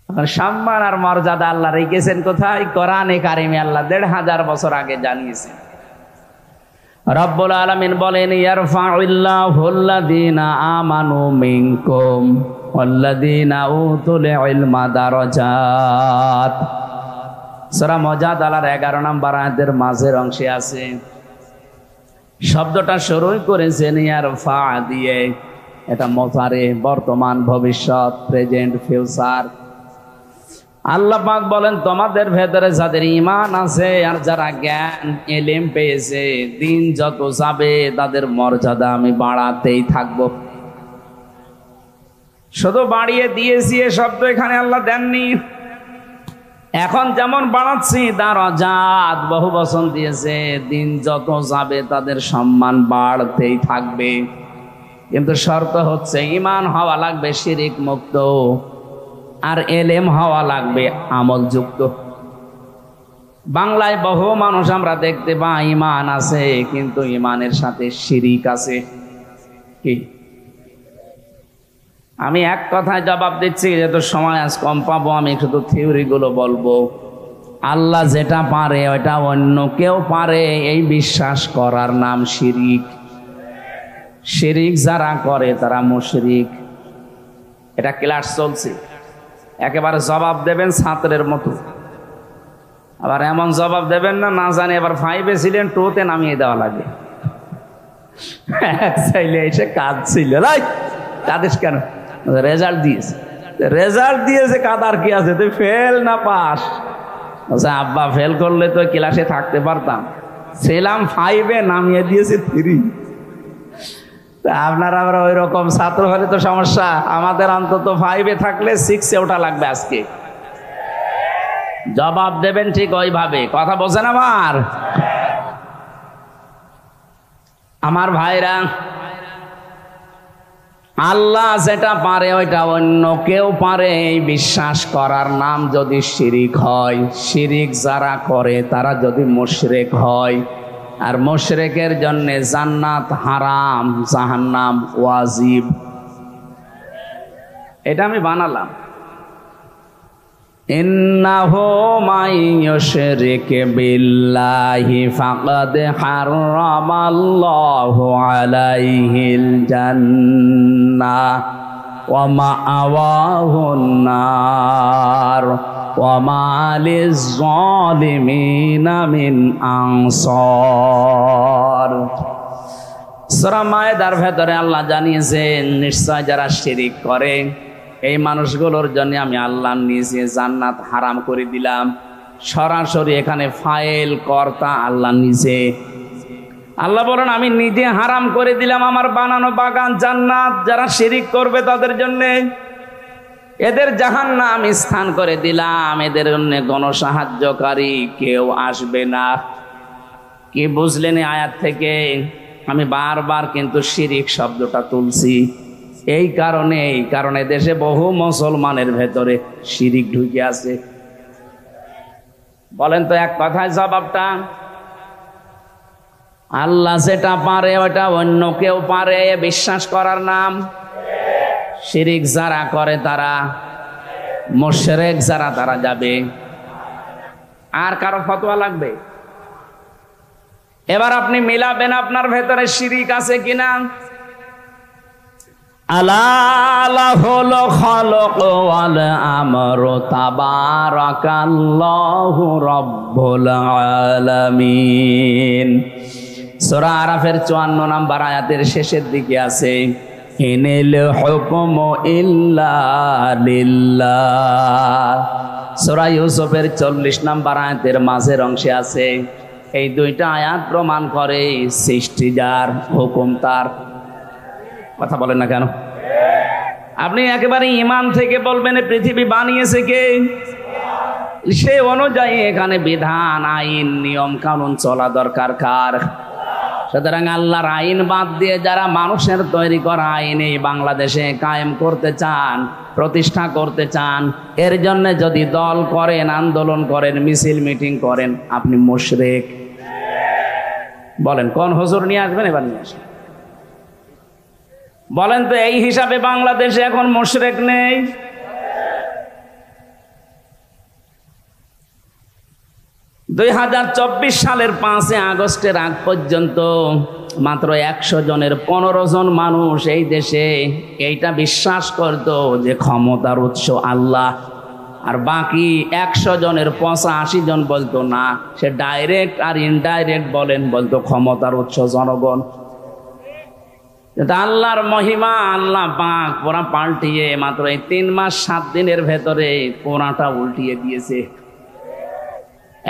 সম্মান আর মর্যাদা আল্লাহ রেখেছেন কোথায়? কোরআনে কারিমে আল্লাহ ১৫০০ বছর আগে জানিয়েছেন। রব্বুল আলামিন বলেন, ইয়ারফাউল্লাহুল্লাযীনা আমানু মিনকুম ওয়াল্লাযীনা উতুল ইলমা দারাজাত। সূরা মুজাদালার ১১ নম্বর আয়াতের মাঝের অংশে আছে। শব্দটা শুরুই করেছেন ইয়ারফা দিয়ে। এটা মুতারে, বর্তমান, ভবিষ্যৎ, প্রেজেন্ট, ফিউচার। আল্লাহ পাক বলেন, তোমাদের ভেতরে যাদের ঈমান আছে আর যারা জ্ঞান ইলম পেয়েছে, দিন যত যাবে তাদের মর্যাদা আমি বাড়াতেই থাকব। শুধু বাড়িয়ে দিয়েছি এ শব্দ এখানে আল্লাহ দেননি। এখন যেমন বাড়াচ্ছি দারাজাত, বহু বচন দিয়েছে, দিন যত যাবে তাদের সম্মান বাড়তেই থাকবে। কিন্তু শর্ত হচ্ছে ঈমান হওয়া লাগবে শিরিক মুক্ত, আর এলেম হওয়া লাগবে আমল যুক্ত। বাংলায় বহু মানুষ আমরা দেখতে পাই ঈমান আছে কিন্তু ঈমানের সাথে শিরিক আছে। কি? আমি এক কথায় জবাব দিচ্ছি, যেহেতু সময় আজ কম পাবো, আমি শুধু থিওরি গুলো বলবো। আল্লাহ যেটা পারে ওইটা অন্য কেউ পারে, এই বিশ্বাস করার নাম শিরিক। শিরিক যারা করে তারা মুশরিক। এটা ক্লাস চলছে, একেবারে জবাব দেবেন ছাত্রের মতো, আবার এমন জবাব দেবেন না না জানি এবার 5-এ ছিলেন 2-তে নামিয়ে দেওয়া লাগে। চাইলে এসে কাজ ছিল, কাঁদিস কেন? রেজাল্ট দিয়েছে কাদার কি আছে, তুই ফেল না পাস? আব্বা ফেল করলে তো ক্লাসে থাকতে পারতাম, ছিলাম 5-এ, নামিয়ে দিয়েছে 3। আপনার আবার ওই রকম ছাত্র হলে তো সমস্যা। আমাদের অন্তত 5-এ থাকলে 6-এ ওঠা লাগবে আজকে। জবাব দেবেন ঠিক ওইভাবে। কথা বোঝেন আমার ভাইরা? আল্লাহ যেটা পারে ওইটা অন্য কেউ পারে, এই বিশ্বাস করার নাম যদি শিরিক হয়। শিরিক যারা করে তারা যদি মুশরিক হয়, আর মুশরিকের জন্য জান্নাত হারাম, জাহান্নাম ওয়াজিব। এটা আমি বানালাম। ইন্নাহু মাইয়ুশরিক বিল্লাহি ফাকাদ হারামাল্লাহু আলাইহিল জান্নাহ ওয়া মাআওয়াহুন নার ওয়া মা লিয-যালিমিনা মিন আনসার। সূরা মায়েদার ভেতরে আল্লাহ জানিয়েছেন, নিশ্চয় যারা শিরিক করে এই মানুষগুলোর জন্য আমি আল্লাহ নিজে জান্নাত হারাম করে দিলাম। সরাসরি এখানে ফাইল কর্তা আল্লাহ নিজে। আল্লাহ বলেন, আমি নিজে হারাম করে দিলাম আমার বানানো বাগান জান্নাত। যারা শিরিক করবে তাদের জন্য এদের জাহান্নাম স্থান করে দিলাম। এদের জন্য কোনো সাহায্যকারী কেউ আসবে না। কি বুঝলেন আয়াত থেকে? আমি বারবার কিন্তু শিরিক শব্দটা তুলছি এই কারণে দেশে বহু মুসলমানের ভেতরে শিরিক ঢুকে আছে। বলেন তো এক কথায় জবাবটা? আল্লাহ যেটা পারে ওটা অন্য কেউ পারে, বিশ্বাস করার নাম শিরিক। যারা করে তারা মুশরিক, যারা তারা যাবে। আর কারো ফতোয়া লাগবে? এবার আপনি মিলাবেন আপনার ভেতরে শিরিক আছে কিনা। আলা লাহুল খালক ওয়াল আমরু তাবারাকাল্লাহু রাব্বুল আলামিন। সূরা আরাফের 54 নম্বর আয়াতের শেষের দিকে আছে, ইনিল হুকমু ইল্লা লিল্লাহ। সূরা ইউসুফের 40 নম্বর আয়াতের মাঝের অংশে আছে। এই দুইটা আয়াত প্রমাণ করে সৃষ্টি যার, হুকুম তার। কথা বলেন না কেন? আপনি একেবারে ঈমান থেকে বলবেন পৃথিবী বানিয়েছে কে, সে অনুযায়ী এখানে বিধান, আইন, নিয়ম কানুন চলা দরকার কার? সুতরাং আল্লাহর আইন বাদ দিয়ে যারা মানুষের তৈরি করা আইন এই বাংলাদেশে কায়েম করতে চান, প্রতিষ্ঠা করতে চান, এর জন্য যদি দল করেন, আন্দোলন করেন, মিছিল মিটিং করেন, আপনি মুশরিক। বলেন কোন হুজুর নিয়ে আসবেন? এবার নিয়ে আসেন। বলেন তো এই হিসাবে বাংলাদেশে এখন মুশরিক নেই? 2024 সালের 5 আগস্টের আগ পর্যন্ত মাত্র 100 জনের 15 জন মানুষ এই দেশে এইটা বিশ্বাস করত যে ক্ষমতার উৎস আল্লাহ, আর বাকি 100 জনের 85 জন বলতো না, সে ডাইরেক্ট আর ইনডাইরেক্ট বলতো ক্ষমতার উৎস জনগণ। আল্লাহর মহিমা, আল্লাহ পাক পুরা পাল্টিয়ে মাত্র এই 3 মাস 7 দিনের ভেতরে পুরাটা উল্টিয়ে দিয়েছে।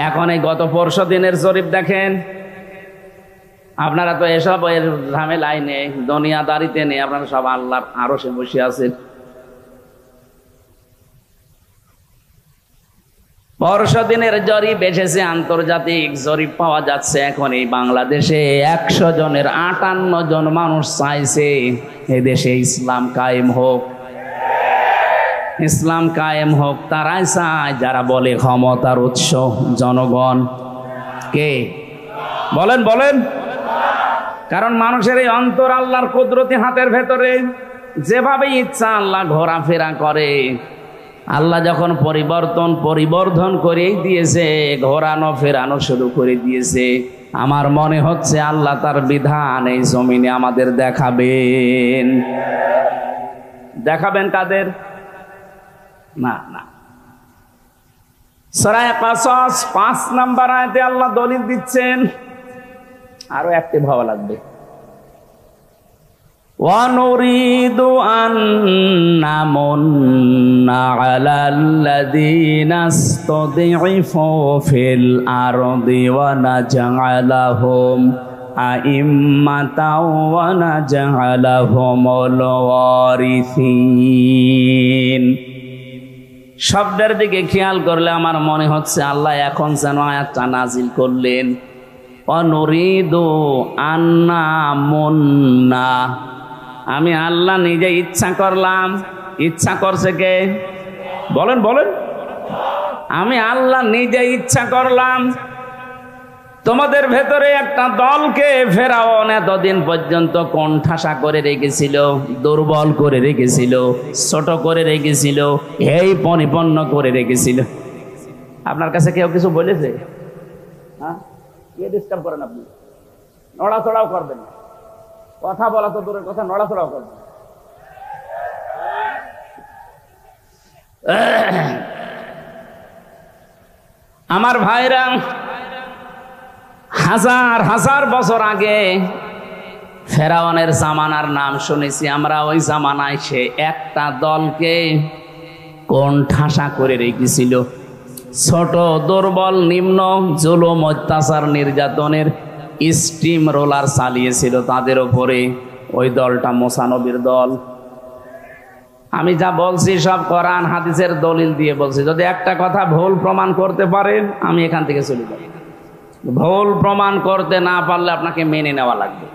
এখন এই গত 4 দিনের জরিপ দেখেন, আপনারা তো এসব এর ঝামেলায় নেই, দুনিয়াদারিতে নেই, আপনারা সব আল্লাহর আরশে বসে আছেন। 4 দিনের জরিপ এসেছে, আন্তর্জাতিক জরিপ পাওয়া যাচ্ছে। এখন এই বাংলাদেশে 100 জনের 58 জন মানুষ চাইছে এদেশে ইসলাম কায়েম হোক, ইসলাম কায়েম হোক। তারাই চায় যারা বলে ক্ষমতার উৎস জনগণ। কে বলেন? বলেন। কারণ মানুষের এই অন্তর আল্লাহর কুদরতি হাতের ভেতরে, যেভাবে ইচ্ছা আল্লাহ ঘোরাফেরা করে। আল্লাহ যখন পরিবর্ধন করেই দিয়েছে, ঘোরানো ফেরানো শুরু করে দিয়েছে। আমার মনে হচ্ছে আল্লাহ তার বিধান এই জমিনে আমাদের দেখাবেন। দেখাবেন কাদের? না না, সূরা কাসাস 5 নম্বর আয়াতে আল্লাহ দলিল দিচ্ছেন। আরো অ্যাক্টিভ হওয়া লাগবে। وَنُرِيدُ أَن نَّمُنَّ عَلَى الَّذِينَ اسْتُضْعِفُوا فِي الْأَرْضِ وَنَجْعَلَهُمْ أَئِمَّةً وَنَجْعَلَهُمُ الْوَارِثِينَ। শব্দের দিকে খেয়াল করলে আমার মনে হচ্ছে আল্লাহ এখন যেন আয়াতটা নাজিল করলেন। অনুরিদু আন্না মুন্না, আমি আল্লাহ নিজে ইচ্ছা করলাম। ইচ্ছা করছে কে? বলেন বলেন। আমি আল্লাহ নিজে ইচ্ছা করলাম তোমাদের ভেতরে একটা দলকে ফেরাউন এতদিন পর্যন্ত কোণঠাসা করে রেখেছিল, দুর্বল করে রেখেছিল, ছোট করে রেখেছিল, এই পরিপন্ন করে রেখেছিল। আপনার কাছে কেউ কিছু বলেছে? হ্যাঁ, কে ডিস্টার্ব করেন আপনি? নড়াচড়াও করবেন না, কথা বলা তো দূরের কথা, নড়াচড়াও করবেন। আমার ভাইরা, হাজার হাজার বছর আগে ফেরাউনের জামানার নাম শুনেছি আমরা। ওই জামানায় সে একটা দলকে কোণঠাসা করে রেখেছিল, ছোট, দুর্বল, নিম্ন, জুলুম, অত্যাচার, নির্যাতনের স্টিম রোলার চালিয়েছিল তাদের ওপরে। ওই দলটা মুসা নবীর দল। আমি যা বলছি সব কোরআন হাদিসের দলিল দিয়ে বলছি। যদি একটা কথা ভুল প্রমাণ করতে পারেন আমি এখান থেকে চলে যাব। ভুল প্রমাণ করতে না পারলে আপনাকে মেনে নেওয়া লাগবে।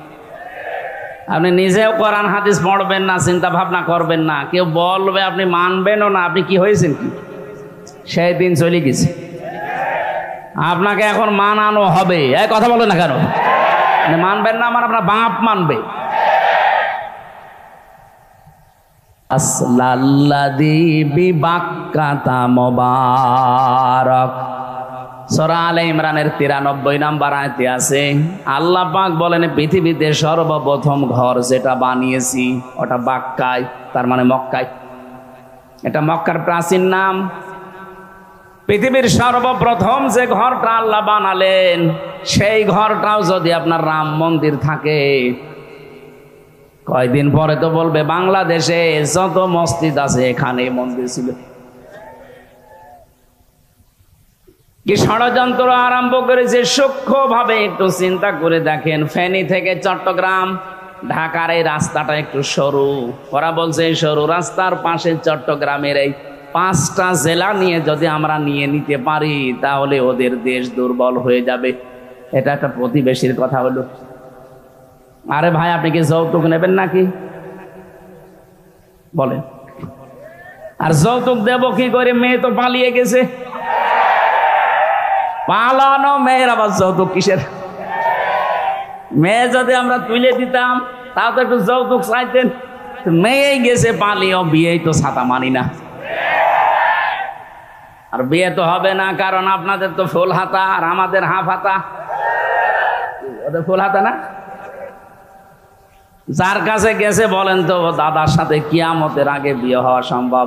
আপনি নিজেও কোরআন হাদিস পড়বেন না, চিন্তা ভাবনা করবেন না, কেউ বলবে আপনি মানবেনও না। আপনি কি হয়েছেন কি? সেই দিন চলে গেছে। আপনাকে এখন মানানো হবে। এই কথা বলে না কেন? মানবেন না মানে আপনার বাপ মানবে। আসলাল্লাযী বিবাক্কাতা মুবারাক, সূরা আলে ইমরানের 93 নম্বর আয়াতে আছে, আল্লাহ পাক বলেন পৃথিবীতে সর্বপ্রথম ঘর যেটা বানিয়েছি ওটা বাক্কায়, তার মানে মক্কায়। এটা মক্কার প্রাচীন নাম। পৃথিবীর সর্বপ্রথম যে ঘরটা আল্লাহ বানালেন সেই ঘরটাও যদি আপনার রাম মন্দির থাকে, কয়দিন পরে তো বলবে বাংলাদেশে যত মসজিদ আছে এখানে মন্দির ছিল। কি ষড়যন্ত্র আরম্ভ করেছে সূক্ষ্মভাবে একটু চিন্তা করে দেখেন। ফেনী থেকে চট্টগ্রাম, ঢাকার এই রাস্তাটা একটু সরু। ওরা বলছে এই সরু রাস্তার পাশে চট্টগ্রামের এই 5টা জেলা নিয়ে যদি আমরা নিয়ে নিতে পারি তাহলে ওদের দেশ দুর্বল হয়ে যাবে। এটা একটা প্রতিবেশীর কথা হলো। আরে ভাই, আপনি কি যৌতুক নেবেন নাকি? বলেন। আর যৌতুক দেব কি করে? মেয়ে তো পালিয়ে গেছে। পালানো মেয়ের আবার যৌতুক কিসের? মেয়ে যদি আমরা তুলে দিতাম তাও তো একটু যৌতুক চাইতেন। মেয়েই গেছে পালিয়ে, বিয়েই তো ছাতা মানি না। আর বিয়ে তো হবে না, কারণ আপনাদের তো ফুল হাতা আর আমাদের হাফ হাতা। ওদের ফুল হাতা না? যার কাছে গেছে বলেন তো দাদার সাথে কিয়ামতের আগে বিয়ে হওয়া সম্ভব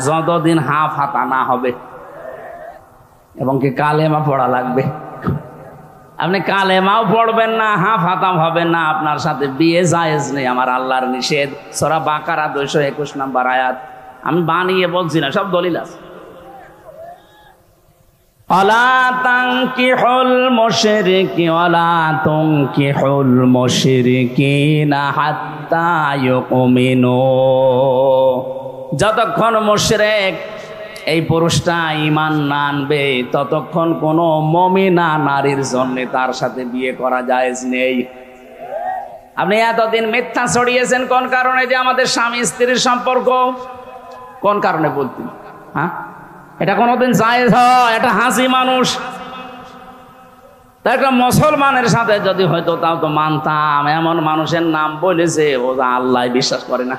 যতদিন হাফ হাতা না হবে, এবং কি কালেমা পড়া লাগবে। আপনি কালেমাও পড়বেন না, হাফ হাতাম হবেন না, আপনার সাথে বিয়ে জায়েজ নেই, আমার আল্লাহর নিষেধ। সূরা বাকারা 221 নম্বর আয়াত। আমি বানিয়ে বলছি না, সব দলিল আছে। ওয়ালা তানকিহুল মুশরিকি ওয়ালা তুনকিহুল মুশরিকিনা হাত্তা ইউমিনু। যতক্ষণ মুশরিক এই পুরুষটা ঈমান না আনবে ততক্ষণ কোনো মুমিনা নারীর জন্য তার সাথে বিয়ে করা জায়েজ নেই। আপনি এতদিন মিথ্যা ছড়িয়েছেন কোন কারণে? যে আমাদের স্বামী স্ত্রীর সম্পর্ক, কোন কারণে বলতেন? হ্যাঁ, এটা কোনোদিন জায়েজ হয়? এটা হাসি মানুষ। একটা মুসলমানের সাথে যদি হয়তো তাও তো মানতাম। এমন মানুষের নাম বলেছে ও আল্লাহ বিশ্বাস করে না।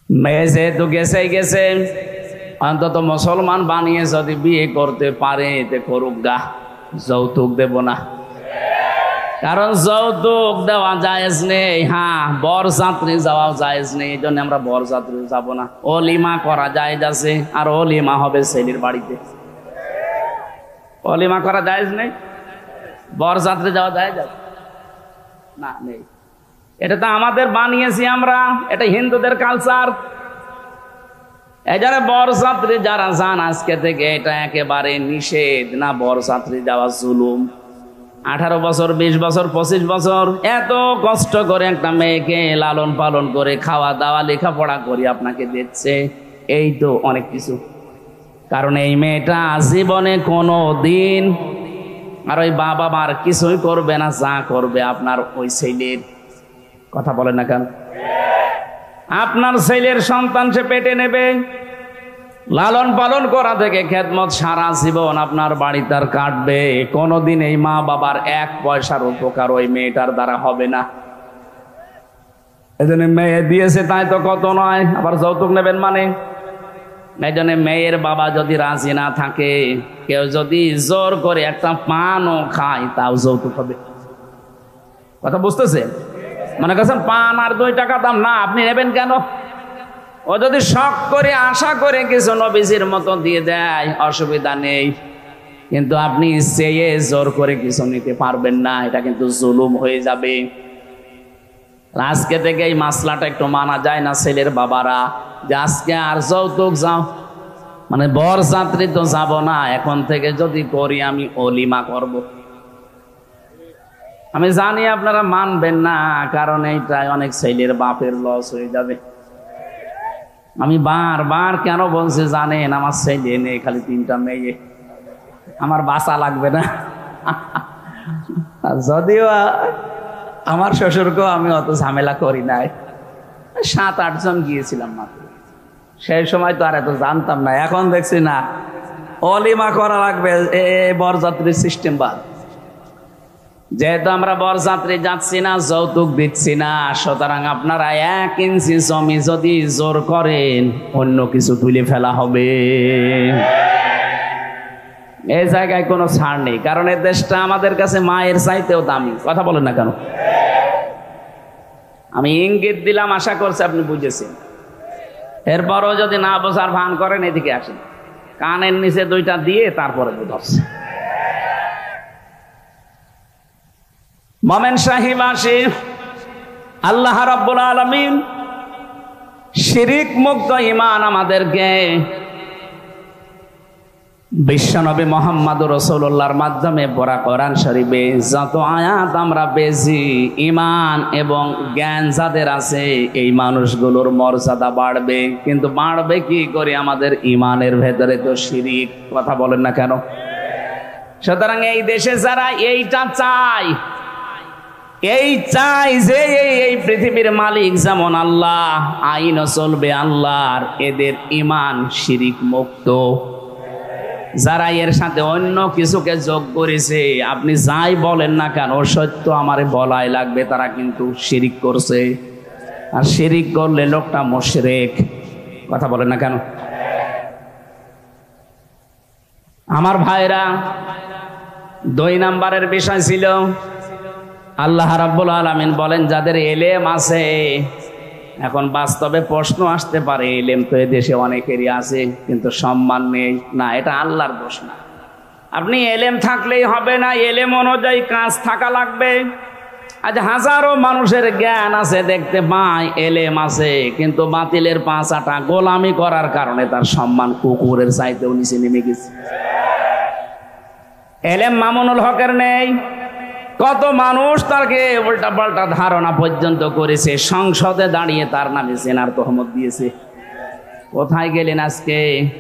মেয়ে যেহেতু গেছে গেছে, অন্তত মুসলমান বানিয়ে যদি বিয়ে করতে পারে এতে করুক গা, যৌতুক দেব না। কারণ যৌতুক দেওয়া জায়েজ নেই। হ্যাঁ, বরযাত্রী যাওয়াও জায়েজ নেই, এই জন্য আমরা বরযাত্রী যাব না। অলিমা করা জায়েজ আছে, আর অলিমা হবে ছেলের বাড়িতে। অলিমা করা জায়েজ নেই, বরযাত্রী যাওয়া জায়েজ আছে না? নেই। এটা তো আমাদের বানিয়েছি আমরা, এটা হিন্দুদের কালচার। এই জন্য বরযাত্রী যারা যান আজকে থেকে এটা একেবারে নিষেধ। না, বরযাত্রী যাওয়া জুলুম। 18 বছর, 20 বছর, 25 বছর এত কষ্ট করে একটা মেয়েকে লালন পালন করে খাওয়া দাওয়া লেখাপড়া করে আপনাকে দিচ্ছে, এই তো অনেক কিছু। কারণ এই মেয়েটা জীবনে কোনো দিন আর ওই বাবা মার কিছুই করবে না, যা করবে আপনার ওই ছেলের। কথা বলেন না কেন? আপনার ছেলের সন্তান সে পেটে নেবে, লালন পালন করা থেকে খেদমত সারা জীবন আপনার বাড়ি তার কাটবে। কোনোদিন এই মা বাবার 1 পয়সার উপকার ওই মেয়েটার দ্বারা হবে না। এজন্য মেয়ে দিয়েছে তাই তো কত নয়, আবার যৌতুক নেবেন মানে? এই জন্য মেয়ের বাবা যদি রাজি না থাকে, কেউ যদি জোর করে একটা পানও খায় তাও যৌতুক হবে। কথা বুঝতেছে? মনে করছেন পান আর 2 টাকা দাম, না আপনি নেবেন কেন? ও যদি শখ করে আশা করে কিছু নবীজির মতো দিয়ে দেয় অসুবিধা নেই, কিন্তু আপনি চেয়ে জোর করে কিছু নিতে পারবেন না, এটা কিন্তু জুলুম হয়ে যাবে। আজকে থেকে এই মাসলাটা একটু মানা যায় না ছেলের বাবারা, যে আজকে আর যৌতুক যাও মানে বরযাত্রী তো যাব না, এখন থেকে যদি করি আমি অলিমা করব। আমি জানি আপনারা মানবেন না, কারণ এইটাই অনেক ছেলের বাপের লস হয়ে যাবে। আমি বারবার কেন বলছি জানেন? আমার ছেলে নেই, খালি 3টা মেয়ে, আমার বাঁচা লাগবে না। যদিও আমার শ্বশুরকেও আমি অত ঝামেলা করি নাই, 7-8 জন গিয়েছিলাম মাত্র। সেই সময় তো আর এত জানতাম না, এখন দেখছি না অলিমা করা লাগবে, বরযাত্রীর সিস্টেম বাদ। যেহেতু আমরা বরযাত্রী যাচ্ছি না, যৌতুক দিচ্ছি না, সুতরাং আপনারা 1 ইঞ্চি জমি যদি জোর করেন অন্য কিছু তুলে ফেলা হবে। এই জায়গায় কোনো ছাড় নেই, কারণ এই দেশটা আমাদের কাছে মায়ের চাইতেও দামি। কথা বলেন না কেন? আমি ইঙ্গিত দিলাম, আশা করছি আপনি বুঝেছেন। এরপরও যদি না বোঝার ভান করেন এদিকে আসেন, কানের নিচে 2টা দিয়ে তারপরে বুঝাচ্ছে। মোমেন শাহীবাসী, আল্লাহ রাব্বুল আলামিন শিরিক মুক্ত ঈমান আমাদেরকে বিশ্বনবী মুহাম্মদুর রাসূলুল্লাহর মাধ্যমে পড়া কোরআন শরীফে যত আয়াত আমরা পেয়েছি, ঈমান এবং জ্ঞান যাদের আছে এই মানুষগুলোর মর্যাদা বাড়বে। কিন্তু বাড়বে কি করে? আমাদের ঈমানের ভেতরে তো শিরিক। কথা বলেন না কেন? সুতরাং এই দেশে যারা এইটা চায়, এই চাই যে এই পৃথিবীর মালিক যেমন আল্লাহ, আইনও চলবে আল্লাহর, এদের ঈমান শিরিক মুক্ত। যারা এর সাথে অন্য কিছুকে যোগ করেছে, আপনি যাই বলেন না কেন সত্য আমারে বলাই লাগবে, তারা কিন্তু শিরিক করছে। আর শিরিক করলে লোকটা মুশরিক। কথা বলেন না কেন? আমার ভাইরা, 2 নম্বরের বিষয় ছিল আল্লাহ রাব্বুল আলামিন বলেন যাদের এলেম আছে। এখন বাস্তবে প্রশ্ন আসতে পারে, এলেম তো এদেশে অনেকেরই আছে কিন্তু সম্মান নেই। না, এটা আল্লাহর দোষ না। আপনি এলেম থাকলেই হবে না, এলেম অনুযায়ী কাজ থাকা লাগবে। আজ হাজারো মানুষের জ্ঞান আছে, দেখতে পাই এলেম আছে, কিন্তু বাতিলের পাঁচাটা গোলামি করার কারণে তার সম্মান কুকুরের চাইতেও নিচে নেমে গেছে। এলেম মামুনুল হকের নেই। কত মানুষ তাকে উল্টা পাল্টা ধারণা পর্যন্ত করেছে, সংসদে দাঁড়িয়ে তার নামে জেনার তহমত দিয়েছে। কোথায় গেলেন আজকে?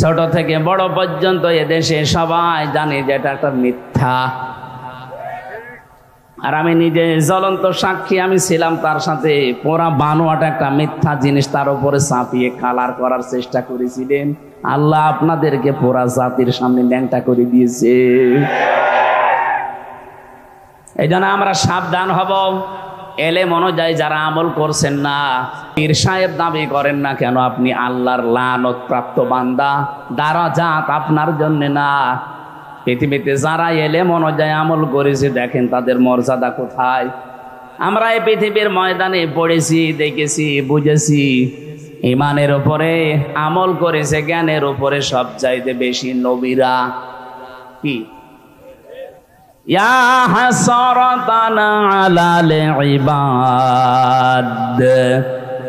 ছোট থেকে বড় পর্যন্ত এদেশে সবাই জানে যে এটা একটা মিথ্যা। আর আমি নিজে জ্বলন্ত সাক্ষী, আমি ছিলাম তার সাথে। পুরা বানোয়াটা একটা মিথ্যা জিনিস তার উপরে চাপিয়ে কালার করার চেষ্টা করেছিলেন। আল্লাহ আপনাদেরকে পুরা জাতির সামনে ল্যাংটা করে দিয়েছে। এই জন্য আমরা সাবধান হব। এলেম অনুযায়ী যারা আমল করছেন না, পীর সাহেব দাবি করেন না কেন, আপনি আল্লাহর লানত প্রাপ্ত বান্দা। দারাজাত আপনার জন্য না। পৃথিবীতে যারা এলেম অনুযায়ী আমল করেছে, দেখেন তাদের মর্যাদা কোথায়। আমরা এই পৃথিবীর ময়দানে পড়েছি, দেখেছি, বুঝেছি। ইমানের উপরে আমল করেছে, জ্ঞানের উপরে সব চাইতে বেশি নবীরা। কি ইয়া হাসরাতান আলাল ইবাদ,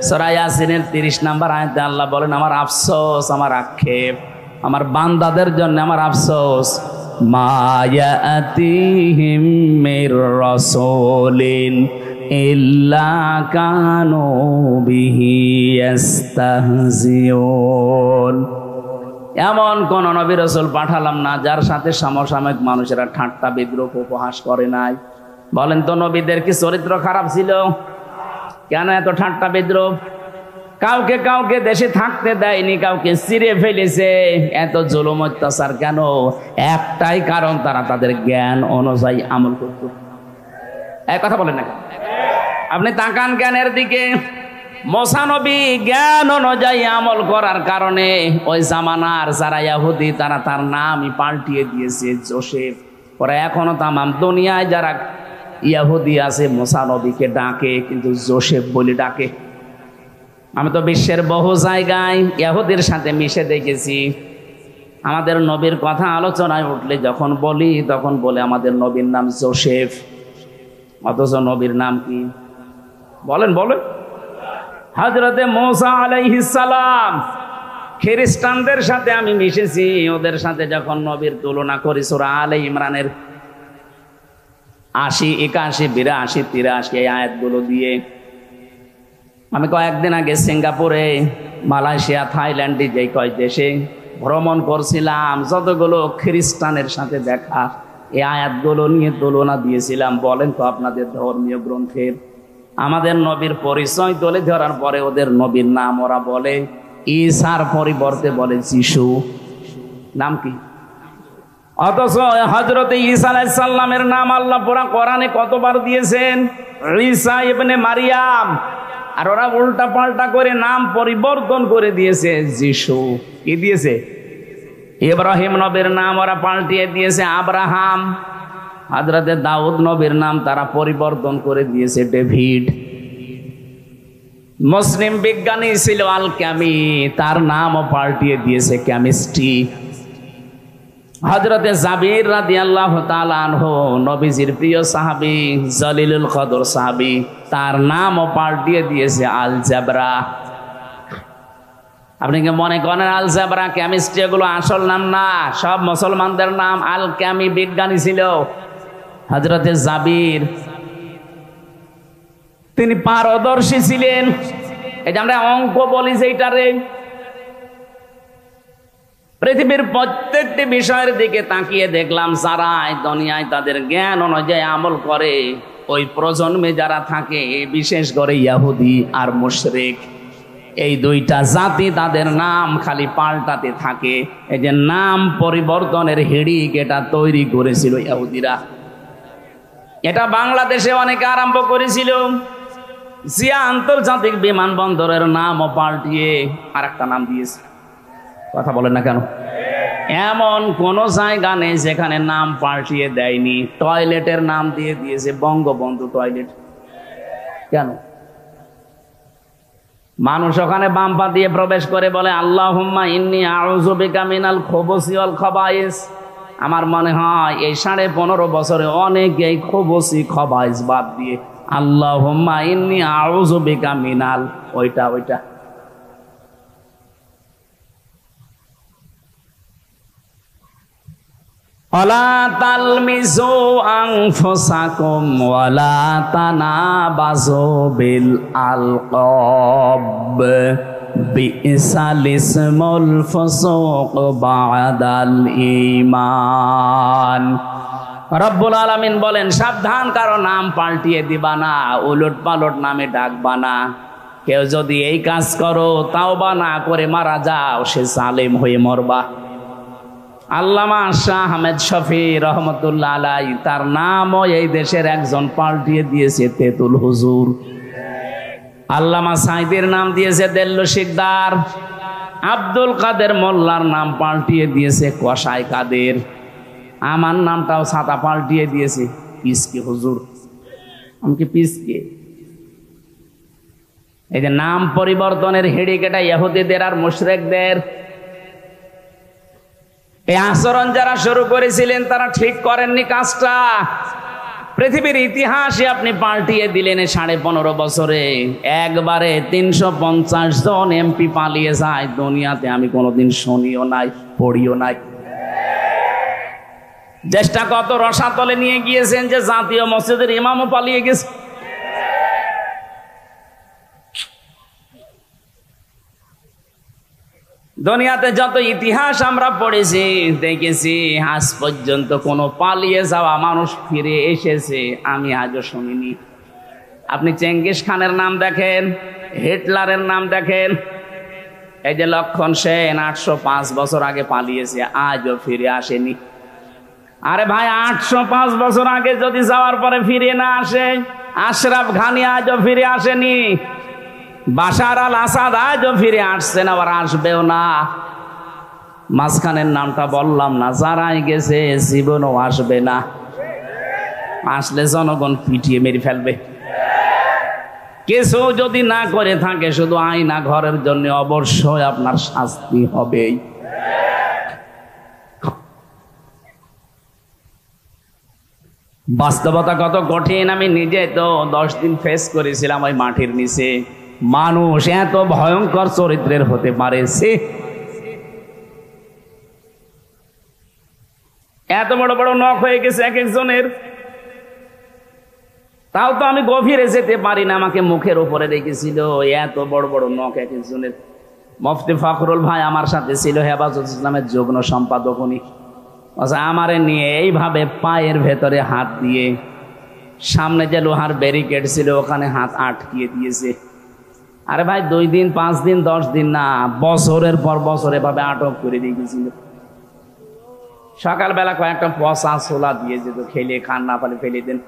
সূরা ইয়াসিনের 30 নম্বর আয়াতে আল্লাহ বলেন, আমার আফসোস, আমার আক্ষেপ, আমার বান্দাদের জন্য আমার আফসোস। মা ইয়াতিহিম মির রাসূলিন ইল্লা কানু বিহি ইস্তাহজিউন। এমন কোন নবী রাসূল পাঠালাম না যার সাথে সমসাময়িক মানুষেরা ঠাট্টা বিদ্রুপ উপহাস করে নাই। বলেন তো, নবীদের কি চরিত্র খারাপ ছিল? কেন এত ঠাট্টা বিদ্রুপ? কাউকে কাউকে দেশে থাকতে দেয়নি, কাউকে চিরে ফেলেছে। এত জুলুম অত্যাচার কেন? একটাই কারণ, তারা তাদের জ্ঞান অনুযায়ী আমল করত। এক কথা বলেন না? আপনি তাকান জ্ঞানের দিকে। মুসা নবী জ্ঞান অনুযায়ী আমল করার কারণে ওই জামানার যারা ইহুদি তারা তার নামই পাল্টিয়ে দিয়েছে জোসেফ। ওরা এখনো তামাম দুনিয়ায় যারা ইহুদি আছে মুসা নবীকে ডাকে কিন্তু জোসেফ বলে ডাকে। আমি তো বিশ্বের বহু জায়গায় ইহুদির সাথে মিশে দেখেছি। আমাদের নবীর কথা আলোচনায় উঠলে যখন বলি তখন বলে আমাদের নবীর নাম জোসেফ, অথচ নবীর নাম কি? বলেন বলেন। হযরতে মুসা আলাইহিস সালাম। খ্রিস্টানদের সাথে আমি মিশেছি, ওদের সাথে যখন নবীর তুলনা করি সূরা আলে ইমরানের 80, 81, 82, 83 এই আয়াতগুলো দিয়ে। আমি কয়েকদিন আগে সিঙ্গাপুরে, মালয়েশিয়া, থাইল্যান্ডে যে কয় দেশে ভ্রমণ করছিলাম, যতগুলো খ্রিস্টানের সাথে দেখা এই আয়াতগুলো নিয়ে তুলনা দিয়েছিলাম। বলেন তো, আপনাদের ধর্মীয় গ্রন্থের আমাদের নবীর পরিচয় তুলে ধরার পরে ওদের নবীর নাম ওরা বলে ঈসার পরিবর্তে বলে যিশু। নাম কি? অথচ হযরতে ঈসা আলাইহিস সালামের নাম আল্লাহ পুরা কোরআনে কতবার দিয়েছেন? ঈসা ইবনে মারিয়াম। আর ওরা উল্টা পাল্টা করে নাম পরিবর্তন করে দিয়েছে যিশু। কি দিয়েছে? ইব্রাহিম নবীর নাম ওরা পাল্টিয়ে দিয়েছে আব্রাহাম। হযরতে দাউদ নবীর নাম তারা পরিবর্তন করে দিয়েছে ডেভিড। মুসলিম বিজ্ঞানী ছিল আল-কামি, তার নামও পাল্টিয়ে দিয়েছে কেমিস্ট্রি। হযরতে জাবির রাদিয়াল্লাহু তাআলা আনহু, নবীজির প্রিয় সাহাবী, জলিলুল কদর সাহাবী, তার নামও পাল্টিয়ে দিয়েছে আল-জাবরা। আপনি কি মনে করেন আল-জাবরা, কেমিস্ট্রি এগুলো আসল নাম না? সব মুসলমানদের নাম। আল-কামি বিজ্ঞানী ছিল হযরতে জাবির, তিনি পারদর্শী ছিলেন। এই যে আমরা অঙ্ক বলি যেটারে, পৃথিবীর প্রত্যেকটি বিষয়ের দিকে তাকিয়ে দেখলাম যারা দুনিয়ায় তাদের জ্ঞান অনুযায়ী আমল করে, ওই প্রজন্মে যারা থাকে, বিশেষ করে ইহুদি আর মুশরিক, এই দুইটা জাতি তাদের নাম খালি পাল্টাতে থাকে। এই যে নাম পরিবর্তনের হিড়িক এটা তৈরি করেছিল ইহুদিরা। এটা বাংলাদেশে অনেকে আরম্ভ করেছিল। জিয়া আন্তর্জাতিক বিমানবন্দরের নামও পাল্টিয়ে আর একটা নাম দিয়েছে। কথা বলেন না কেন? এমন কোন জায়গা নেই যেখানে নাম পাল্টিয়ে দেয়নি। টয়লেটের নাম দিয়ে দিয়েছে বঙ্গবন্ধু টয়লেট। কেন? মানুষ ওখানে বাম্পা দিয়ে প্রবেশ করে বলে আল্লাহুম্মা ইন্নী আউযু বিকা মিনাল খুবুসি ওয়াল খাবাইস। আমার মনে হয় এই 15.5 বছরে অনেকে এই খুবুসি খাবাইস বাদ দিয়ে আল্লাহুম্মা ইন্নী আউযু বিকা মিনাল ওইটা ওয়ালা তালমিজু আনফুসাকুম ওয়ালা তানাবাযু বিল আলকাব বিইসাল ইসমুল ফুসুক বা'দাল ঈমান। রব্বুল আলামিন বলেন সাবধান, কারো নাম পাল্টিয়ে দিবা না, উলট পালট নামে ডাকবা না। কেউ যদি এই কাজ করো, তাওবা না করে মারা যাও, সে জালেম হয়ে মরবা। আল্লামা শাহ আহমেদ শফি রহমতুল্লাহ আলাই, তার নামও এই দেশের একজন পাল্টিয়ে দিয়েছে তেতুল হুজুর। আল্লামা সাইদের নাম দিয়েছে দেল্লু শিকদার। আব্দুল কাদের মোল্লার নাম পাল্টিয়ে দিয়েছে কসাই কাদের। আমার নামটাও ছাতা পাল্টিয়ে দিয়েছে পিসকে হুজুর। আমাকে পিসকে, এই যে নাম পরিবর্তনের হিড়িক, এটা ইহুদিদের আর মুশরিকদের। এই আচরণ যারা শুরু করেছিলেন তারা ঠিক করেননি কাজটা। পৃথিবীর ইতিহাসে আপনি পাল্টিয়ে দিলেন 15.5 বছরে। একবারে 350 জন এমপি পালিয়ে যায়, দুনিয়াতে আমি কোনোদিন শুনিও নাই, পড়িও নাই। দেশটা কত রসাতলে নিয়ে গিয়েছেন যে জাতীয় মসজিদের ইমামও পালিয়ে গেছে। দুনিয়াতে যত ইতিহাস আমরা পড়েছি, দেখেছি, আজ পর্যন্ত কোনো পালিয়ে যাওয়া মানুষ ফিরে এসেছে আমি আজও শুনিনি। আপনি চেঙ্গিস খানের নাম দেখেন, হিটলারের নাম দেখেন। এই যে লক্ষণ সেন 805 বছর আগে পালিয়েছে, আজও ফিরে আসেনি। আরে ভাই, 805 বছর আগে যদি যাওয়ার পরে ফিরে না আসে, আশরাফ ঘানি আজও ফিরে আসেনি। বাশার আল আসাদ আজও ফিরে আসছেন, আবার আসবেও না। মাঝখানের নামটা বললাম না, যারাই গেছে জীবনও আসবে না। আসলে জনগণ পিটিয়ে মেরে ফেলবে। কিছু যদি না করে থাকে শুধু আয়না ঘরের জন্য, অবশ্যই আপনার শাস্তি হবেই। বাস্তবতা কত কঠিন আমি নিজে তো 10 দিন ফেস করেছিলাম ওই মাটির নিচে। মানুষ এত ভয়ঙ্কর চরিত্রের হতে পারে, এত বড় বড় নখ হয়ে গেছে এক একজনের। তাও তো আমি গভীরে যেতে পারি না, আমাকে মুখের উপরে রেখেছিল। এত বড় বড় নখ এক একজনের। মুফতি ফখরুল ভাই আমার সাথে ছিল, হেফাজত ইসলামের যুগ্ম সম্পাদক। উনি আমারে নিয়ে এইভাবে পায়ের ভেতরে হাত দিয়ে, সামনে যে লোহার ব্যারিকেড ছিল ওখানে হাত আটকিয়ে দিয়েছে। আরে ভাই, 2 দিন 5 দিন 10 দিন না, বছরের পর বছর এভাবে আটক করে রেখেছিল। সকালবেলা কয়েকটা পচা ছোলা দিয়ে যেত, খেলে খান, না পালে ফেলে দেন।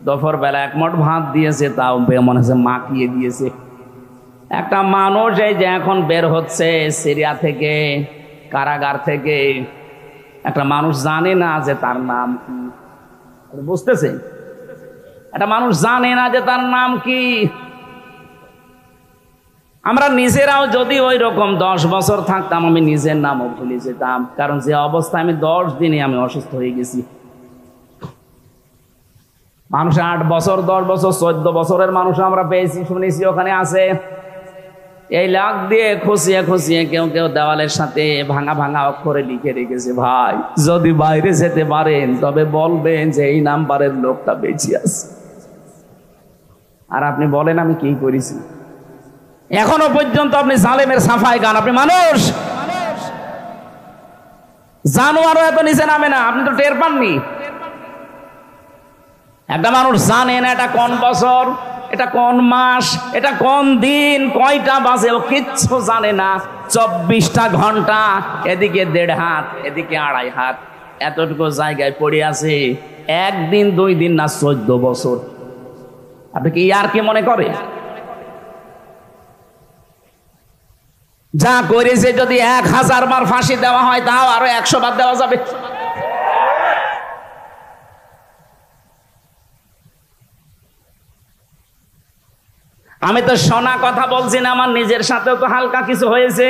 দুপুর বেলা 1 মুঠ ভাত দিয়েছে, তাও মনে হচ্ছে মাখিয়ে দিয়েছে। একটা মানুষ এই যে এখন বের হচ্ছে সিরিয়া থেকে, কারাগার থেকে, একটা মানুষ জানে না যে তার নাম কি। বুঝতেছে? একটা মানুষ জানে না যে তার নাম কি। আমরা নিজেরাও যদি ওই রকম 10 বছর থাকতাম, আমি নিজের নামও ভুলে যেতাম। কারণ যে অবস্থায় আমি 10 দিনে আমি অসুস্থ হয়ে গেছি। মানুষ 8 বছর 10 বছর 14 বছরের মানুষ আমরা পেয়েছি, শুনেছি ওখানে আছে। এই লাখ দিয়ে খুশিয়ে খুশিয়ে কেউ কেউ দেওয়ালের সাথে ভাঙা ভাঙা অক্ষরে লিখে রেখেছে, ভাই যদি বাইরে যেতে পারেন তবে বলবেন যে এই নাম্বারের লোকটা বেঁচে আছে। আর আপনি বলেন আমি কি করেছি? এখনো পর্যন্ত আপনি জালেমের সাফাই গান। আপনি মানুষ, জানোয়ারও এত নিচে নামে না, আপনি তো টের পাননি। একটা মানুষ জানে না এটা কোন বছর, এটা কোন মাস, এটা কোন দিন, কয়টা বাজে, ও কিচ্ছু জানে না। 24টা ঘন্টা, এদিকে 1.5 হাত, এদিকে 2.5 হাত, এতটুকু জায়গায় পড়ে আছে। 1 দিন 2 দিন না, 14 বছর। আপনি কি আর কি মনে করে? যা করেছে যদি 1000 বার ফাঁসি দেওয়া হয় তাও আরো 100 বার দেওয়া যাবে। আমি তো শোনা কথা বলছি না, আমার নিজের সাথেও তো হালকা কিছু হয়েছে।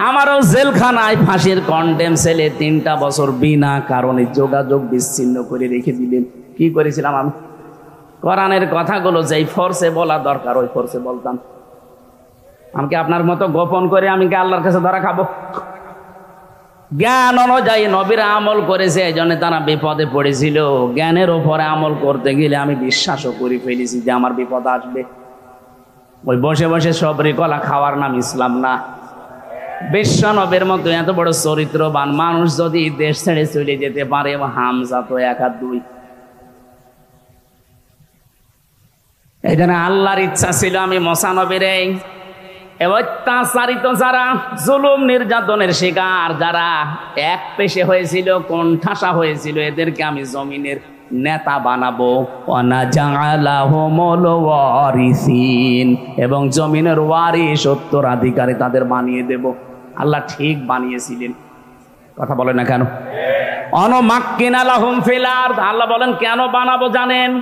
আমারও জেলখানায় ফাঁসির কন্ডেম সেলে 3টা বছর বিনা কারণে যোগাযোগ বিচ্ছিন্ন করে রেখে দিলেন। কি করেছিলাম আমি? কোরআনের কথাগুলো যেই ফোর্সে বলা দরকার ওই ফোর্সে বলতাম। আমি কি আপনার মতো গোপন করে আমি কি আল্লাহর কাছে ধরা খাবো? জ্ঞান অনুযায়ী নবীরা আমল করেছে, এই জন্য তারা বিপদে পড়েছিল। জ্ঞানের উপরে আমল করতে গেলে আমি বিশ্বাসও করে ফেলেছি যে আমার বিপদ আসবে। ওই বসে বসে সবরি কলা খাওয়ার নাম ইসলাম না। বিশ্ব নবীর মতো এত বড় চরিত্রবান মানুষ যদি দেশ ছেড়ে চলে যেতে পারে, হামজা তো 1 আর 2। এই জন্য আল্লাহর ইচ্ছা ছিল আমি মুসা নবীর অত্যাচারিত যারা জুলুম নির্যাতনের শিকার, যারা এক পেশে হয়েছিল, কোণঠাসা হয়েছিল, এদেরকে আমি জমিনের নেতা বানাবো। এবং জমিনের ওয়ারিস, উত্তরাধিকারী তাদের বানিয়ে দেব। আল্লাহ ঠিক বানিয়েছিলেন, কথা বলে না কেন? অনুমাক্কিনা লাহুম ফিল আরদ, আল্লাহ বলেন কেন বানাবো জানেন?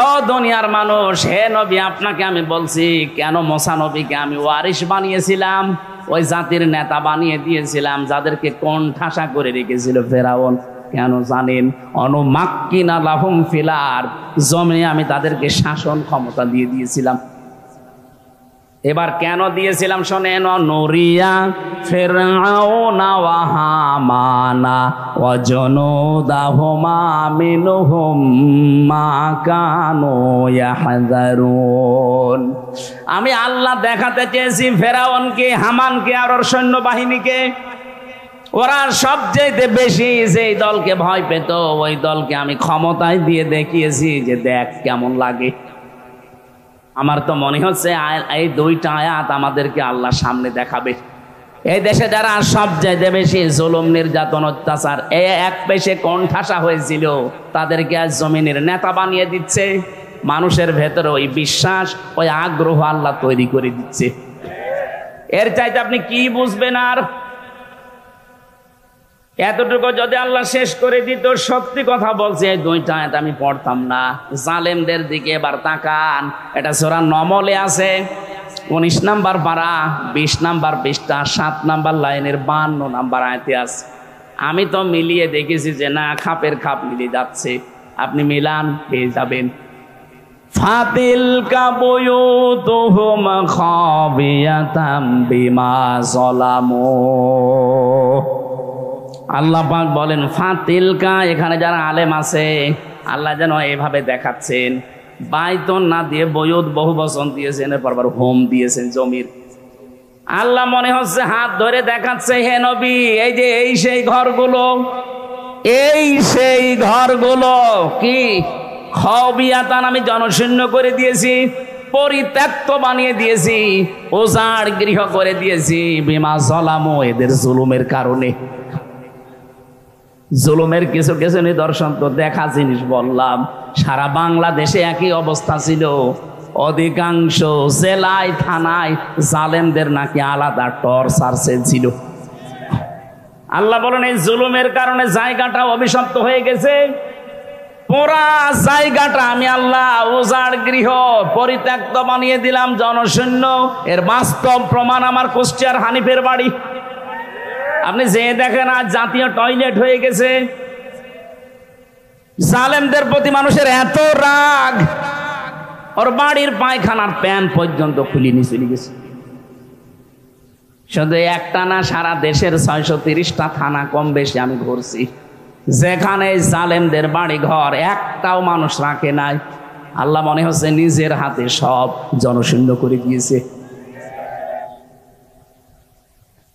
ও দুনিয়ার মানুষ, হে নবী আপনাকে আমি বলছি কেন মুসা নবীকে আমি ওয়ারিস বানিয়েছিলাম, ওই জাতির নেতা বানিয়ে দিয়েছিলাম যাদেরকে কোণঠাসা করে রেখেছিল ফেরাউন। কেন জানেন? অনুমাক্কিনা লাহুম ফিল আরদ, জমিনে আমি তাদেরকে শাসন ক্ষমতা দিয়ে দিয়েছিলাম। এবার কেন দিয়েছিলাম শোনেন। নুরিয়া ফিরআউনা ওয়া হামানা ওয়া জুনুদাহুমা মিনহুম মা কানু ইয়াহযারুন। আমি আল্লাহ দেখাতে চেয়েছি ফেরাউনকে, হামানকে আর ওর সৈন্যবাহিনীকে, ওরা সবচেয়ে বেশি যেই দলকে ভয় পেত ওই দলকে আমি ক্ষমতায় দিয়ে দেখিয়েছি যে দেখ কেমন লাগে। আমার তো মনে হচ্ছে এই 2টা আয়াত আমাদেরকে আল্লাহ সামনে দেখাবে। এই দেশে যারা সবচেয়ে বেশি জুলুম নির্যাতন অত্যাচার এক পেশে কোণঠাসা হয়েছিল তাদেরকে আজ জমিনের নেতা বানিয়ে দিচ্ছে। মানুষের ভেতরে ওই বিশ্বাস, ওই আগ্রহ আল্লাহ তৈরি করে দিচ্ছে। এর চাইতে আপনি কি বুঝবেন? আর এতটুকু যদি আল্লাহ শেষ করে দিত, সত্যি কথা বলছি এই 2টা আয়াত আমি পড়তাম না। জালেমদের দিকে এবার তাকান, এটা সূরা নমলে আছে, 19 নাম্বার পারা, 20 নাম্বার পৃষ্ঠা, 7 নাম্বার লাইনের 52 নাম্বার আয়াতে আছে। আমি তো মিলিয়ে দেখেছি যে না, খাপের খাপ মিলে যাচ্ছে। আপনি মিলান, পেয়ে যাবেন। ফাতিলকা বুয়ুতুহুম খাবিয়াতাম বিমা যালামু। আল্লাহ পাক বলেন ফাতিলকা, এখানে যারা আলেম আছে আল্লাহ যেন এভাবে দেখাচ্ছেন, বাইতন না দিয়ে বয়ুত বহু বচন দিয়েছেন, এরপর আবার হোম দিয়েছেন জমির। আল্লাহ মনে হচ্ছে হাত ধরে দেখাচ্ছে, হে নবী এই যে এই সেই ঘরগুলো, এই সেই ঘরগুলো কি খাবিয়াতান, আমি জনশূন্য করে দিয়েছি, পরিত্যক্ত বানিয়ে দিয়েছি, উজাড় গৃহ করে দিয়েছি, বিমা যালামু, এদের জুলুমের কারণে। জুলুমের কিছু কিছু নিদর্শন তো দেখা জিনিস বললাম। সারা বাংলাদেশে একই অবস্থা ছিল। অধিকাংশ জেলায় থানায় জালেমদের নাকি আলাদা টর্চার সেল ছিল। আল্লাহ বলেন এই জুলুমের কারণে জায়গাটা অভিশপ্ত হয়ে গেছে। পুরা জায়গাটা আমি আল্লাহ উজাড় গৃহ, পরিত্যক্ত বানিয়ে দিলাম, জনশূন্য। এর বাস্তব প্রমাণ আমার কুষ্টিয়ার হানিফের বাড়ি। আপনি যে দেখেন আজ জাতীয় টয়লেট হয়ে গেছে। জালেমদের প্রতি মানুষের এত রাগ, ওর বাড়ির পায়খানার প্যান পর্যন্ত খুলে নিয়ে চলে গেছে। শুধু একটা না, সারা দেশের 630টা থানা কম বেশি আমি ঘুরছি, যেখানে জালেমদের বাড়ি ঘর একটাও মানুষ রাখে নাই। আল্লাহ মনে হচ্ছে নিজের হাতে সব জনশূন্য করে দিয়েছে।